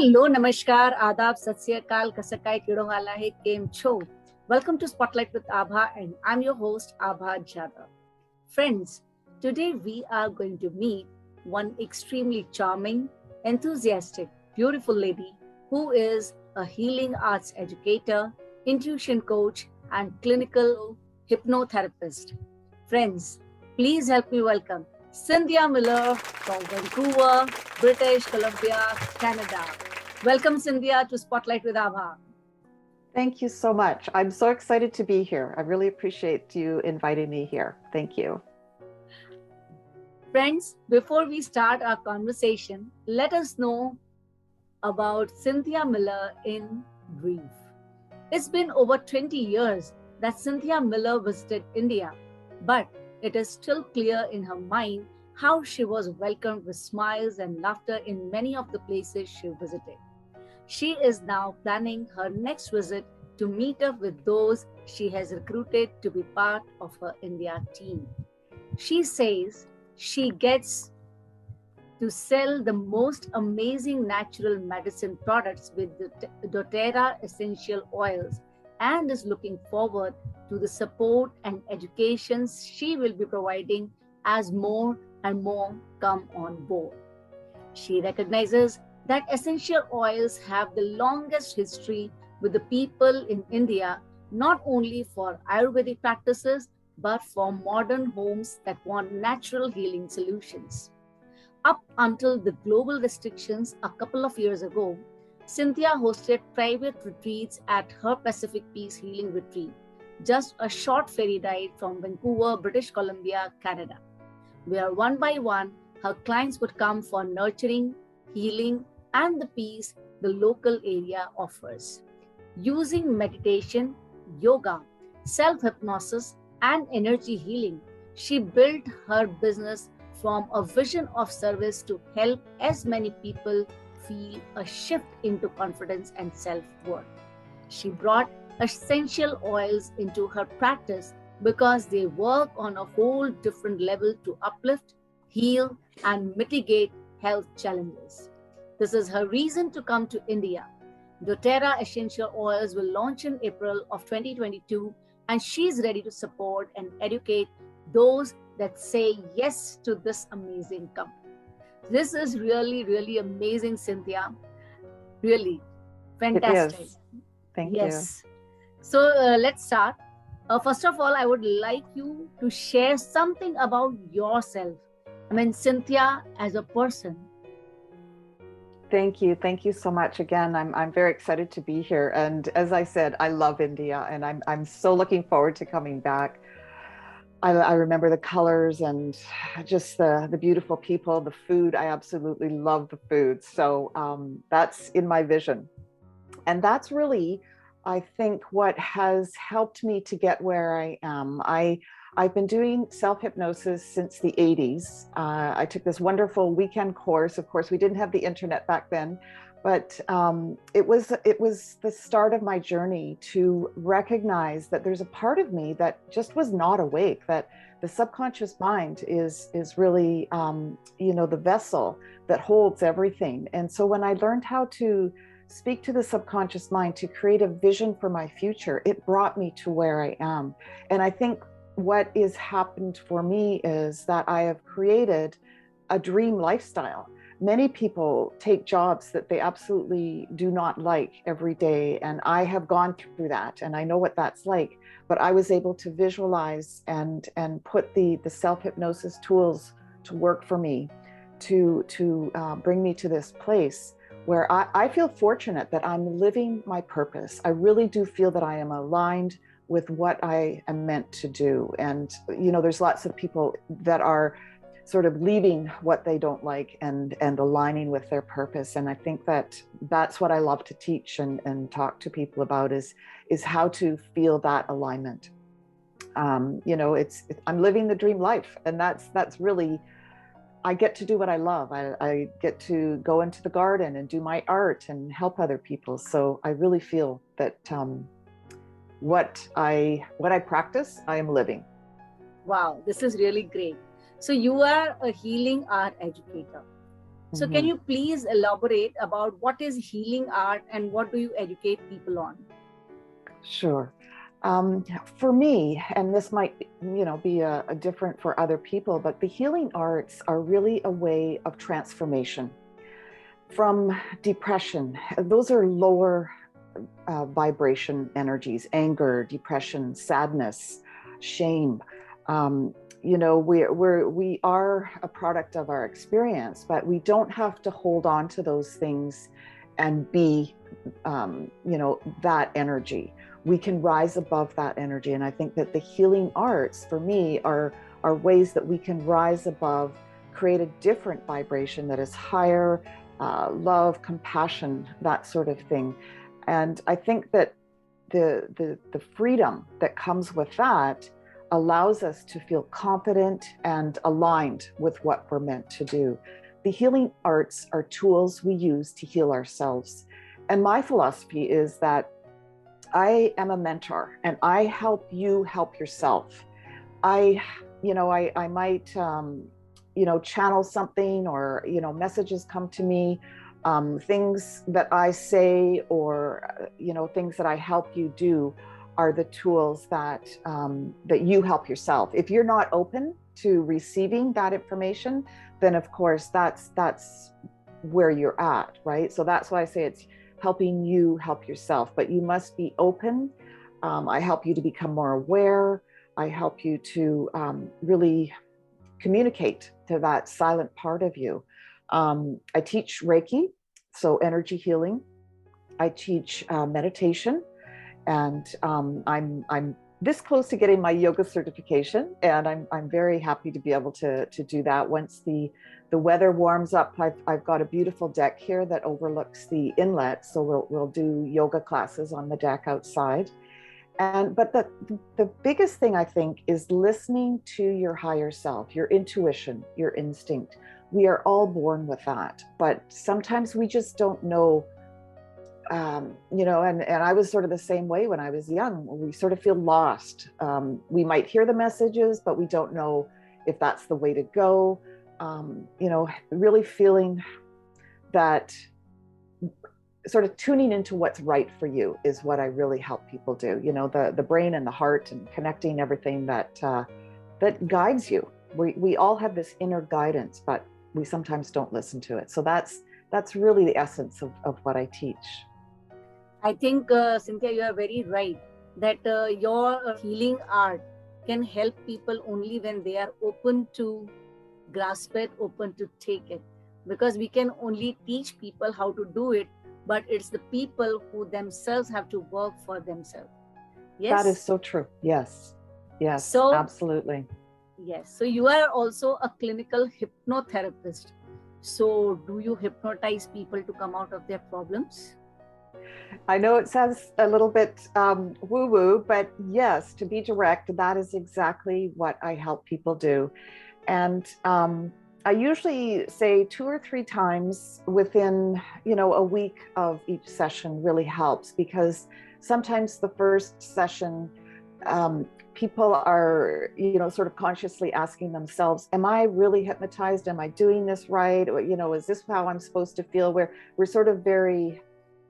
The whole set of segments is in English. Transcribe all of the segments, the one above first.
Hello, Namaskar, Adab, Sat Sri Akal, Kasakai, Kido Hala Hai, Kem Cho. Welcome to Spotlight with Abha, and I'm your host, Abha-Ep. Friends, today we are going to meet one extremely charming, enthusiastic, beautiful lady who is a healing arts educator, intuition coach, and clinical hypnotherapist. Friends, please help me welcome Cynthia Miller from Vancouver, British Columbia, Canada. Welcome, Cynthia, to Spotlight with Abha. Thank you so much. I'm so excited to be here. I really appreciate you inviting me here. Thank you. Friends, before we start our conversation, let us know about Cynthia Miller in brief. It's been over 20 years that Cynthia Miller visited India, but it is still clear in her mind how she was welcomed with smiles and laughter in many of the places she visited. She is now planning her next visit to meet up with those she has recruited to be part of her India team. She says she gets to sell the most amazing natural medicine products with the doterra essential oils and is looking forward to the support and education she will be providing as more and more come on board. She recognizes that essential oils have the longest history with the people in India, not only for Ayurvedic practices, but for modern homes that want natural healing solutions. Up until the global restrictions a couple of years ago, Cynthia hosted private retreats at her Pacific Peace Healing Retreat, just a short ferry ride from Vancouver, British Columbia, Canada, where one by one her clients would come for nurturing, healing, and the peace the local area offers. Using meditation, yoga, self-hypnosis, and energy healing, she built her business from a vision of service to help as many people feel a shift into confidence and self-worth. She brought essential oils into her practice because they work on a whole different level to uplift, heal, and mitigate health challenges. This is her reason to come to India. doterra essential oils will launch in April of 2022, and she's ready to support and educate those that say yes to this amazing company. This is really, really amazing, Cynthia. Really fantastic. It is. Thank you. So let's start. First of all, I would like you to share something about yourself. I mean, Cynthia as a person. Thank you. Thank you so much. Again, I'm very excited to be here. And as I said, I love India, and I'm so looking forward to coming back. I remember the colors and just the beautiful people, the food. I absolutely love the food. So that's in my vision. And that's really, I think, what has helped me to get where I am. I've been doing self-hypnosis since the 80s. I took this wonderful weekend course. Of course, we didn't have the internet back then, but it was the start of my journey to recognize that there's a part of me that just was not awake, that the subconscious mind is really, the vessel that holds everything. And so when I learned how to speak to the subconscious mind to create a vision for my future, it brought me to where I am. And I think what has happened for me is that I have created a dream lifestyle. Many people take jobs that they absolutely do not like every day. And I have gone through that, and I know what that's like. But I was able to visualize and put the self-hypnosis tools to work for me to bring me to this place where I feel fortunate that I'm living my purpose. I really do feel that I am aligned with what I am meant to do. And, there's lots of people that are sort of leaving what they don't like and aligning with their purpose. And I think that that's what I love to teach and talk to people about is how to feel that alignment. I'm living the dream life, and that's really, I get to do what I love. I get to go into the garden and do my art and help other people. So I really feel that what I practice, I am living. Wow, this is really great. So you are a healing art educator. So can you please elaborate about what is healing art and what do you educate people on? Sure. For me, and this might, be a different for other people, but the healing arts are really a way of transformation from depression. Those are lower vibration energies: anger, depression, sadness, shame. We are a product of our experience, but we don't have to hold on to those things and be, that energy. We can rise above that energy. And I think that the healing arts for me are ways that we can rise above, create a different vibration that is higher, love, compassion, that sort of thing. And I think that the freedom that comes with that allows us to feel confident and aligned with what we're meant to do. The healing arts are tools we use to heal ourselves. And my philosophy is that I am a mentor and I help you help yourself. I might, channel something, or, messages come to me, things that I say, or, things that I help you do are the tools that you help yourself. If you're not open to receiving that information, then of course that's where you're at, right? So that's why I say it's helping you help yourself, but you must be open. I help you to become more aware. I help you to really communicate to that silent part of you. I teach Reiki, so energy healing. I teach meditation, and I'm this close to getting my yoga certification, and I'm very happy to be able to do that. Once the weather warms up, I've got a beautiful deck here that overlooks the inlet, so we'll do yoga classes on the deck outside. But the biggest thing, I think, is listening to your higher self, your intuition, your instinct. We are all born with that, but sometimes we just don't know. And I was sort of the same way when I was young. We sort of feel lost. We might hear the messages, but we don't know if that's the way to go. Really feeling that, sort of tuning into what's right for you is what I really help people do. The brain and the heart, and connecting everything that guides you. We all have this inner guidance, but we sometimes don't listen to it. So that's really the essence of what I teach. I think, Cynthia, you are very right that your healing art can help people only when they are open to grasp it, open to take it. Because we can only teach people how to do it, but it's the people who themselves have to work for themselves. Yes? That is so true. Yes. Yes, so, absolutely. Yes. So you are also a clinical hypnotherapist. So do you hypnotize people to come out of their problems? I know it sounds a little bit woo-woo, but yes, to be direct, that is exactly what I help people do. And I usually say 2 or 3 times within, a week of each session really helps, because sometimes the first session, people are, sort of consciously asking themselves, am I really hypnotized? Am I doing this right? Or, is this how I'm supposed to feel? We're sort of very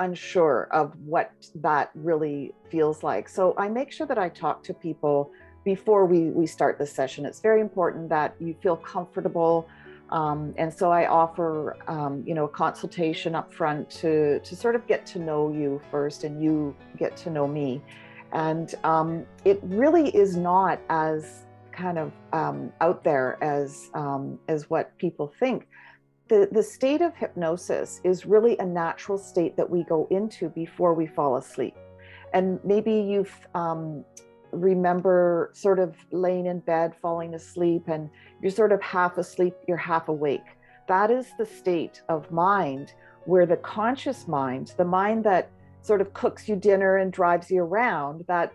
unsure of what that really feels like. So I make sure that I talk to people before we start the session. It's very important that you feel comfortable. And so I offer, a consultation up front to sort of get to know you first, and you get to know me. And it really is not as kind of out there as what people think. The state of hypnosis is really a natural state that we go into before we fall asleep. And maybe you remember sort of laying in bed, falling asleep, and you're sort of half asleep, you're half awake. That is the state of mind where the conscious mind, the mind that sort of cooks you dinner and drives you around, that,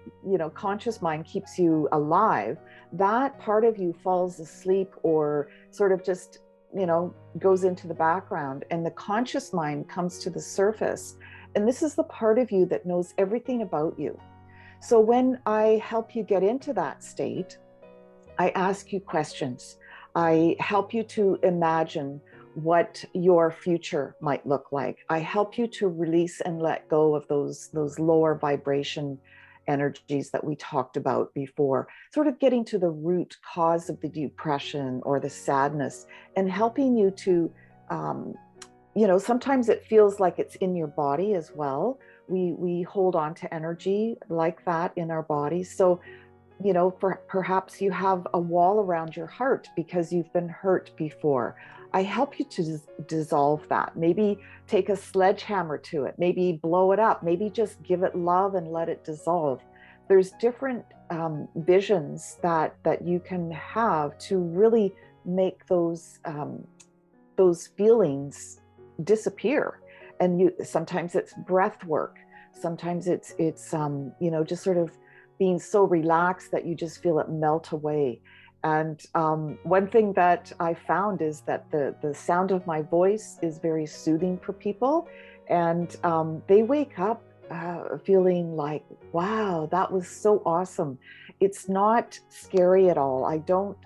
conscious mind keeps you alive. That part of you falls asleep, or sort of just, goes into the background, and the conscious mind comes to the surface. And this is the part of you that knows everything about you. So when I help you get into that state, I ask you questions. I help you to imagine what your future might look like. I help you to release and let go of those lower vibration energies that we talked about before, sort of getting to the root cause of the depression or the sadness, and helping you to, sometimes it feels like it's in your body as well. We hold on to energy like that in our bodies. So, perhaps you have a wall around your heart because you've been hurt before. I help you to dissolve that. Maybe take a sledgehammer to it, maybe blow it up, maybe just give it love and let it dissolve. There's different visions that you can have to really make those feelings disappear. And sometimes it's breath work. Sometimes it's just sort of being so relaxed that you just feel it melt away. And one thing that I found is that the sound of my voice is very soothing for people. And they wake up feeling like, wow, that was so awesome. It's not scary at all. I don't,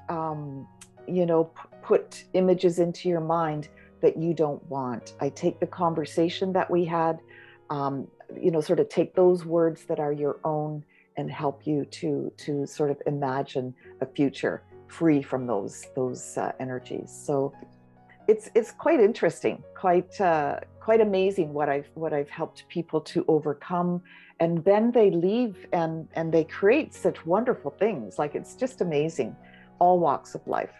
put images into your mind that you don't want. I take the conversation that we had, sort of take those words that are your own and help you to sort of imagine a future free from those energies. So it's quite interesting, quite amazing what I've helped people to overcome, and then they leave and they create such wonderful things. Like, it's just amazing, all walks of life.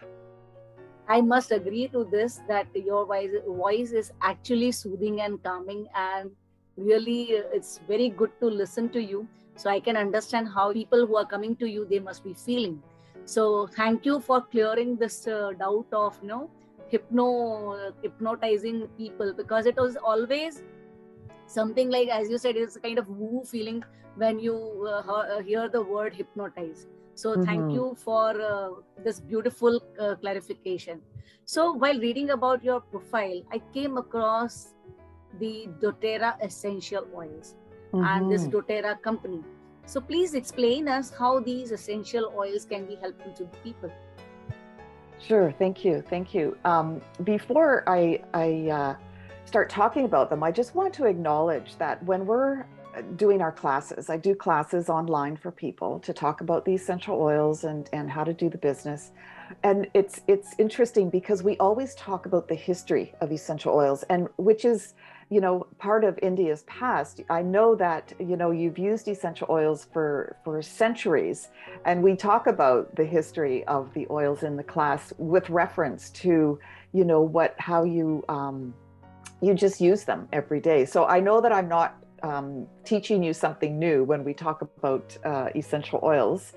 I must agree to this, that your voice is actually soothing and calming, and really it's very good to listen to you. So I can understand how people who are coming to you, they must be feeling. So thank you for clearing this doubt of hypnotizing people, because it was always something like, as you said, it's a kind of woo feeling when you hear the word hypnotize. So thank you for this beautiful clarification. So while reading about your profile, I came across the doterra essential oils and this doterra company. So please explain us how these essential oils can be helpful to the people. Sure, thank you. Before I start talking about them, I just want to acknowledge that when we're doing our classes, I do classes online for people to talk about the essential oils and how to do the business. And it's interesting because we always talk about the history of essential oils, and which is, part of India's past. I know that, you've used essential oils for centuries, and we talk about the history of the oils in the class with reference to, how you just use them every day. So I know that I'm not teaching you something new when we talk about essential oils.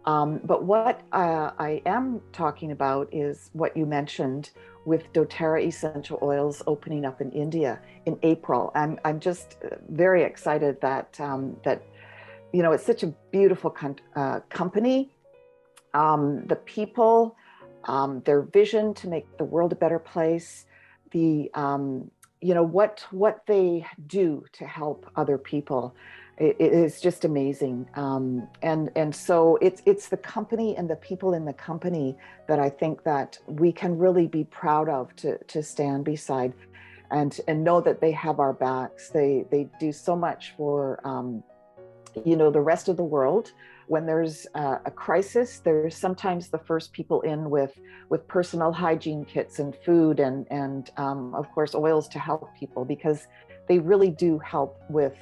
But what I am talking about is what you mentioned with doterra essential oils opening up in India in April. I'm just very excited that it's such a beautiful company. The people, their vision to make the world a better place, what they do to help other people. It is just amazing. And so it's the company and the people in the company that I think that we can really be proud of to stand beside and know that they have our backs. They do so much for, the rest of the world. When there's a crisis, they're sometimes the first people in with personal hygiene kits and food and of course, oils to help people, because they really do help with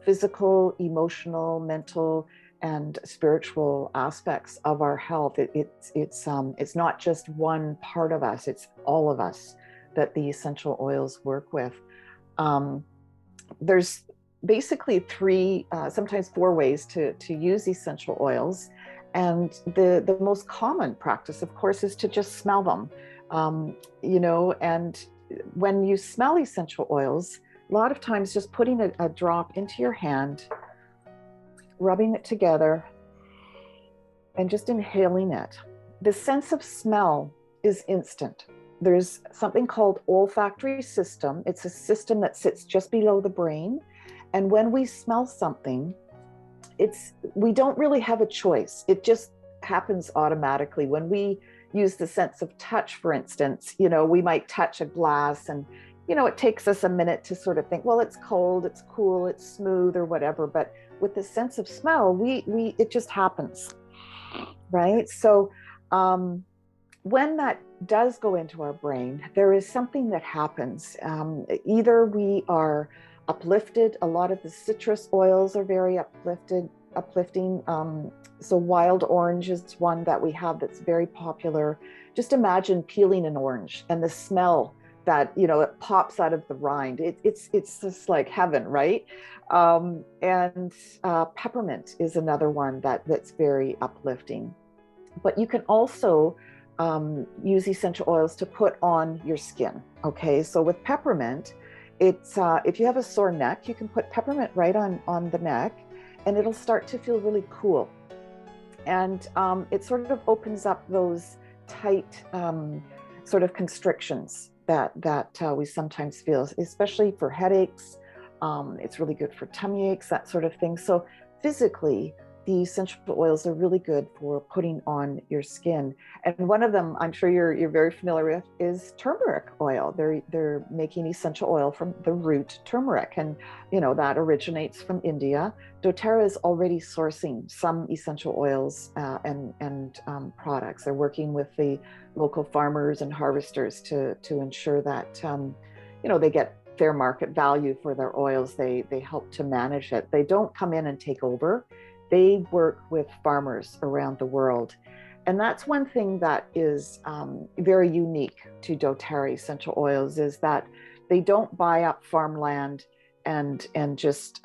physical, emotional, mental, and spiritual aspects of our health. It's not just one part of us, it's all of us that the essential oils work with. There's basically three, sometimes four ways to use essential oils. And the most common practice, of course, is to just smell them. And when you smell essential oils, a lot of times just putting a drop into your hand, rubbing it together, and just inhaling it. The sense of smell is instant. There's something called olfactory system. It's a system that sits just below the brain. And when we smell something, we don't really have a choice. It just happens automatically. When we use the sense of touch, for instance. You know, we might touch a glass and, you know, it takes us a minute to sort of think, well, it's cold, it's cool, it's smooth or whatever. But with the sense of smell, it just happens, right? So when that does go into our brain, there is something that happens. Either we are uplifted. A lot of the citrus oils are very uplifting. So wild orange is one that we have that's very popular. Just imagine peeling an orange and the smell that, you know, it pops out of the rind. It's just like heaven, right? And peppermint is another one that's very uplifting. But you can also use essential oils to put on your skin. Okay, so with peppermint, it's if you have a sore neck, you can put peppermint right on the neck, and it'll start to feel really cool. And it sort of opens up those tight sort of constrictions that we sometimes feel, especially for headaches. It's really good for tummy aches, that sort of thing. So physically, the essential oils are really good for putting on your skin. And one of them, I'm sure you're very familiar with, is turmeric oil. They're making essential oil from the root turmeric, and you know that originates from India. doTERRA is already sourcing some essential oils and products. They're working with the local farmers and harvesters to ensure that you know, they get fair market value for their oils. They help to manage it. They don't come in and take over. They work with farmers around the world. And that's one thing that is very unique to doTERRA essential oils, is that they don't buy up farmland and just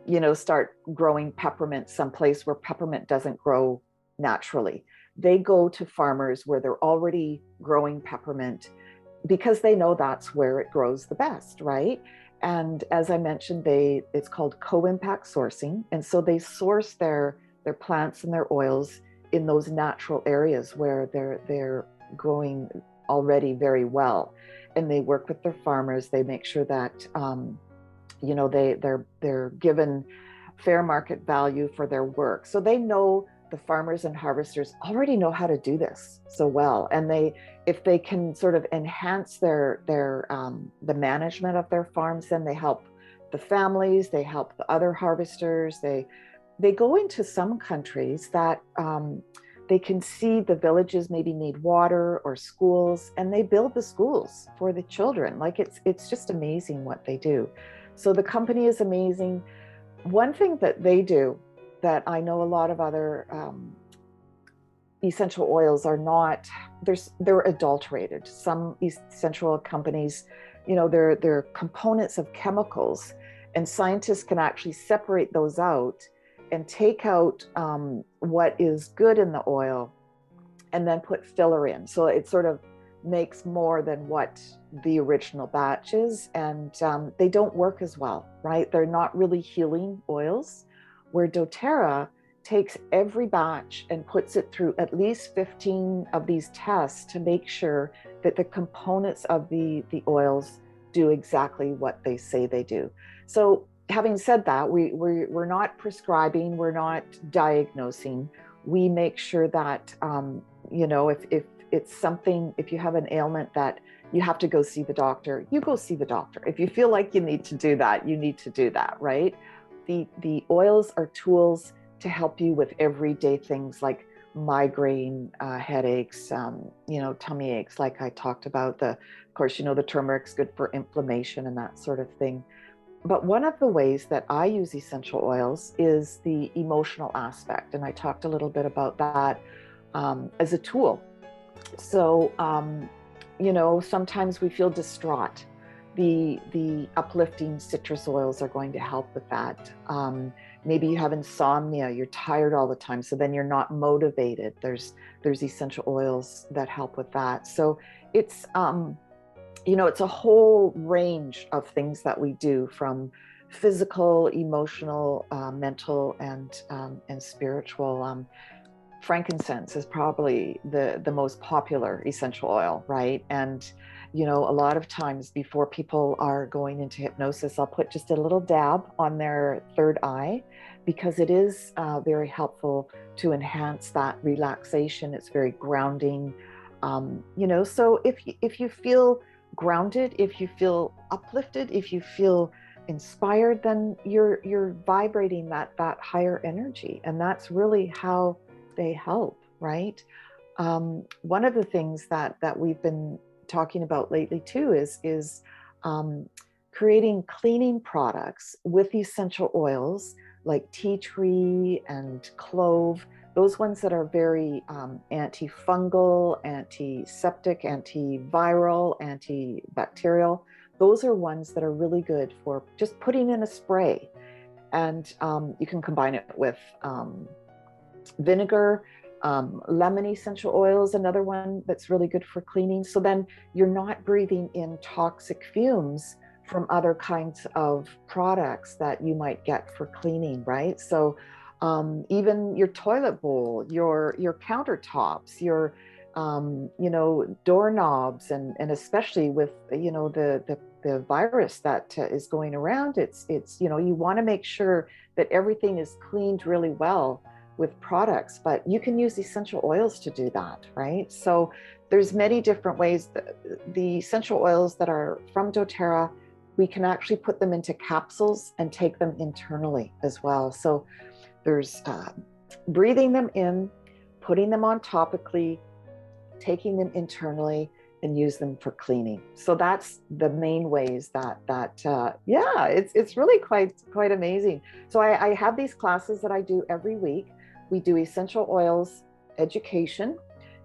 you know, start growing peppermint someplace where peppermint doesn't grow naturally. They go to farmers where they're already growing peppermint because they know that's where it grows the best, right? And as I mentioned, it's called co-impact sourcing. And so they source their plants and their oils in those natural areas where they're growing already very well. And they work with their farmers. They make sure that you know, they're given fair market value for their work. So they know, the farmers and harvesters already know how to do this so well. And if they can sort of enhance the management of their farms, then they help the families, they help the other harvesters. They go into some countries that they can see the villages maybe need water or schools, and they build the schools for the children. Like it's just amazing what they do. So the company is amazing. One thing that they do that I know a lot of other essential oils are not, they're adulterated. Some essential oil companies, you know, they're components of chemicals, and scientists can actually separate those out and take out what is good in the oil and then put filler in. So it sort of makes more than what the original batch is, and they don't work as well, right? They're not really healing oils, where doTERRA takes every batch and puts it through at least 15 of these tests to make sure that the components of the oils do exactly what they say they do. So having said that, we're not prescribing, we're not diagnosing. We make sure that, you know, if it's something, if you have an ailment that you have to go see the doctor, you go see the doctor. If you feel like you need to do that, you need to do that, right? The oils are tools to help you with everyday things like migraine, headaches, you know, tummy aches, like I talked about. Of course, you know, the turmeric's good for inflammation and that sort of thing. But one of the ways that I use essential oils is the emotional aspect. And I talked a little bit about that as a tool. So, you know, sometimes we feel distraught. The uplifting citrus oils are going to help with that. Maybe you have insomnia, you're tired all the time, so then you're not motivated. There's essential oils that help with that. So it's you know, it's a whole range of things that we do, from physical, emotional, mental, and spiritual. Frankincense is probably the most popular essential oil, right? And you know, a lot of times before people are going into hypnosis, I'll put just a little dab on their third eye, because it is very helpful to enhance that relaxation. It's very grounding. So if you feel grounded, if you feel uplifted, if you feel inspired, then you're vibrating that higher energy, and that's really how they help, right? One of the things that we've been talking about lately too is creating cleaning products with essential oils like tea tree and clove, those ones that are very antifungal, antiseptic, antiviral, antibacterial. Those are ones that are really good for just putting in a spray. And you can combine it with vinegar, lemon essential oil is another one that's really good for cleaning. So then you're not breathing in toxic fumes from other kinds of products that you might get for cleaning, right? So even your toilet bowl, your countertops, your doorknobs, and especially with the virus that is going around, it's you want to make sure that everything is cleaned really well with products, but you can use essential oils to do that, right? So there's many different ways. The essential oils that are from doTERRA, we can actually put them into capsules and take them internally as well. So there's breathing them in, putting them on topically, taking them internally, and use them for cleaning. So that's the main ways it's really quite amazing. So I have these classes that I do every week. We do essential oils education,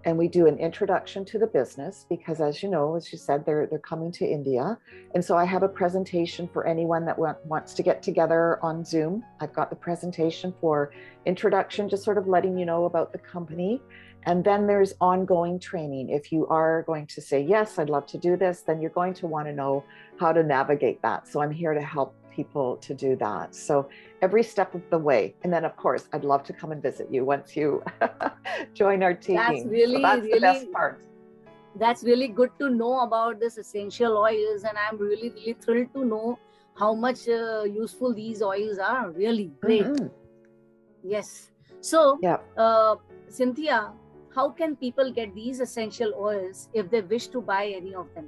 and we do an introduction to the business, because as you said, they're coming to India. And so I have a presentation for anyone that wants to get together on Zoom. I've got the presentation for introduction, just sort of letting you know about the company. And then there's ongoing training. If you are going to say, yes, I'd love to do this, then you're going to want to know how to navigate that. So I'm here to help people to do that. So every step of the way. And then, of course, I'd love to come and visit you once you join our team. That's really, so that's the best part. That's really good to know about this essential oils. And I'm really, really thrilled to know how much useful these oils are. Really great. Mm-hmm. Yes. So, Cynthia, how can people get these essential oils if they wish to buy any of them?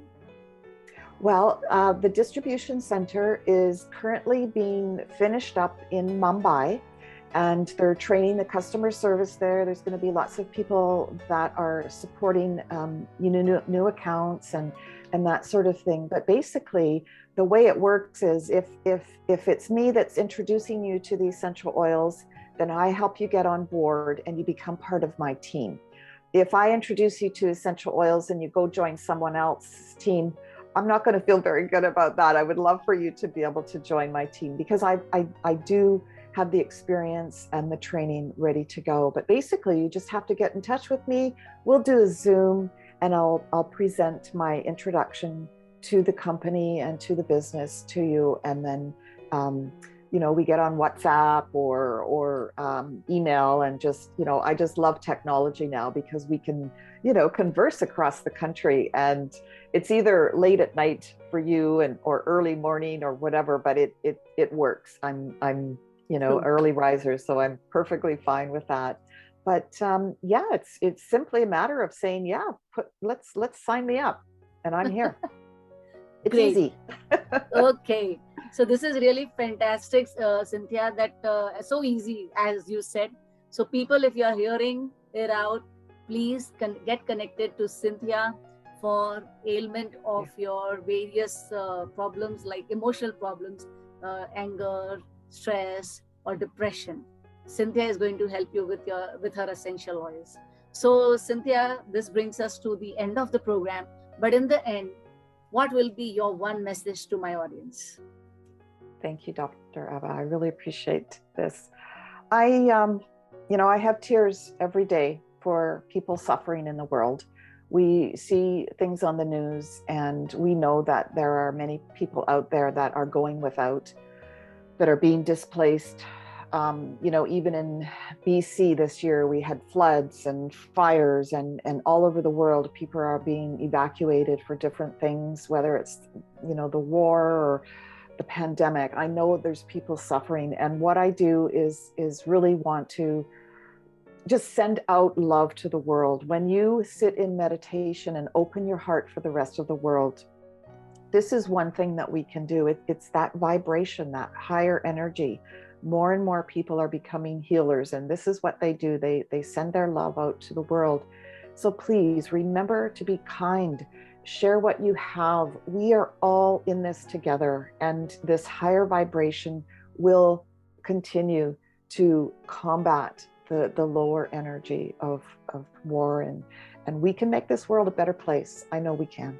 Well, the distribution center is currently being finished up in Mumbai, and they're training the customer service there. There's going to be lots of people that are supporting, new accounts and that sort of thing. But basically, the way it works is if it's me that's introducing you to the essential oils, then I help you get on board and you become part of my team. If I introduce you to essential oils and you go join someone else's team, I'm not going to feel very good about that. I would love for you to be able to join my team, because I do have the experience and the training ready to go. But basically, you just have to get in touch with me. We'll do a Zoom, and I'll present my introduction to the company and to the business to you, and then we get on WhatsApp or email, and just I just love technology now, because we can converse across the country, and it's either late at night for you or early morning or whatever, but it works. I'm early riser, so I'm perfectly fine with that. But it's simply a matter of saying, let's sign me up, and I'm here. It's Great. Easy. Okay, so this is really fantastic, Cynthia, that so easy, as you said. So people, if you are hearing it out, please get connected to Cynthia for ailment of your various problems, like emotional problems, anger, stress, or depression. Cynthia is going to help you with her essential oils. So Cynthia, this brings us to the end of the program. But in the end, what will be your one message to my audience? Thank you, Dr. Abha. I really appreciate this. I have tears every day for people suffering in the world. We see things on the news, and we know that there are many people out there that are going without, that are being displaced. Even in BC this year, we had floods and fires, and all over the world, people are being evacuated for different things, whether it's, the war or the pandemic. I know there's people suffering, and what I do is really want to just send out love to the world. When you sit in meditation and open your heart for the rest of the world, this is one thing that we can do. It's that vibration, that higher energy. More and more people are becoming healers, and this is what they do. They send their love out to the world. So please remember to be kind. Share what you have. We are all in this together, and this higher vibration will continue to combat the lower energy of war, and we can make this world a better place. I know we can.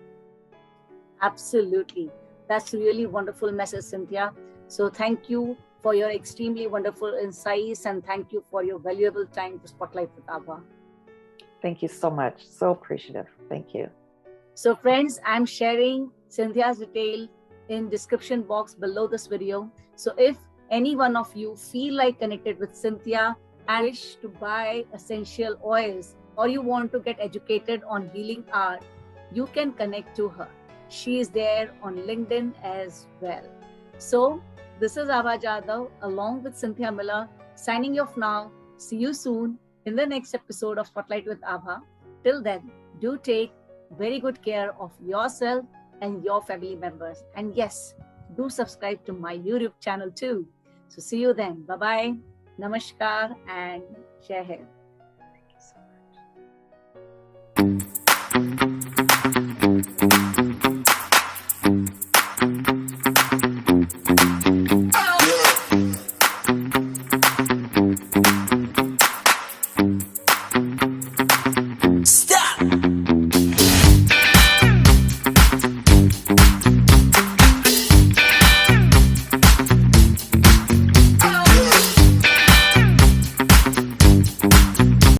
Absolutely. That's really wonderful message, Cynthia. So thank you for your extremely wonderful insights, and thank you for your valuable time to Spotlight with Abha. Thank you so much. So appreciative. Thank you. So friends, I'm sharing Cynthia's detail in description box below this video. So if any one of you feel like connected with Cynthia and wish to buy essential oils, or you want to get educated on healing art, you can connect to her. She is there on LinkedIn as well. So this is Abha Jadhav along with Cynthia Miller signing off now. See you soon in the next episode of Spotlight with Abha. Till then, do take very good care of yourself and your family members. And yes, do subscribe to my YouTube channel too. So see you then. Bye-bye. Namaskar and Jai Hind. Thank you so much.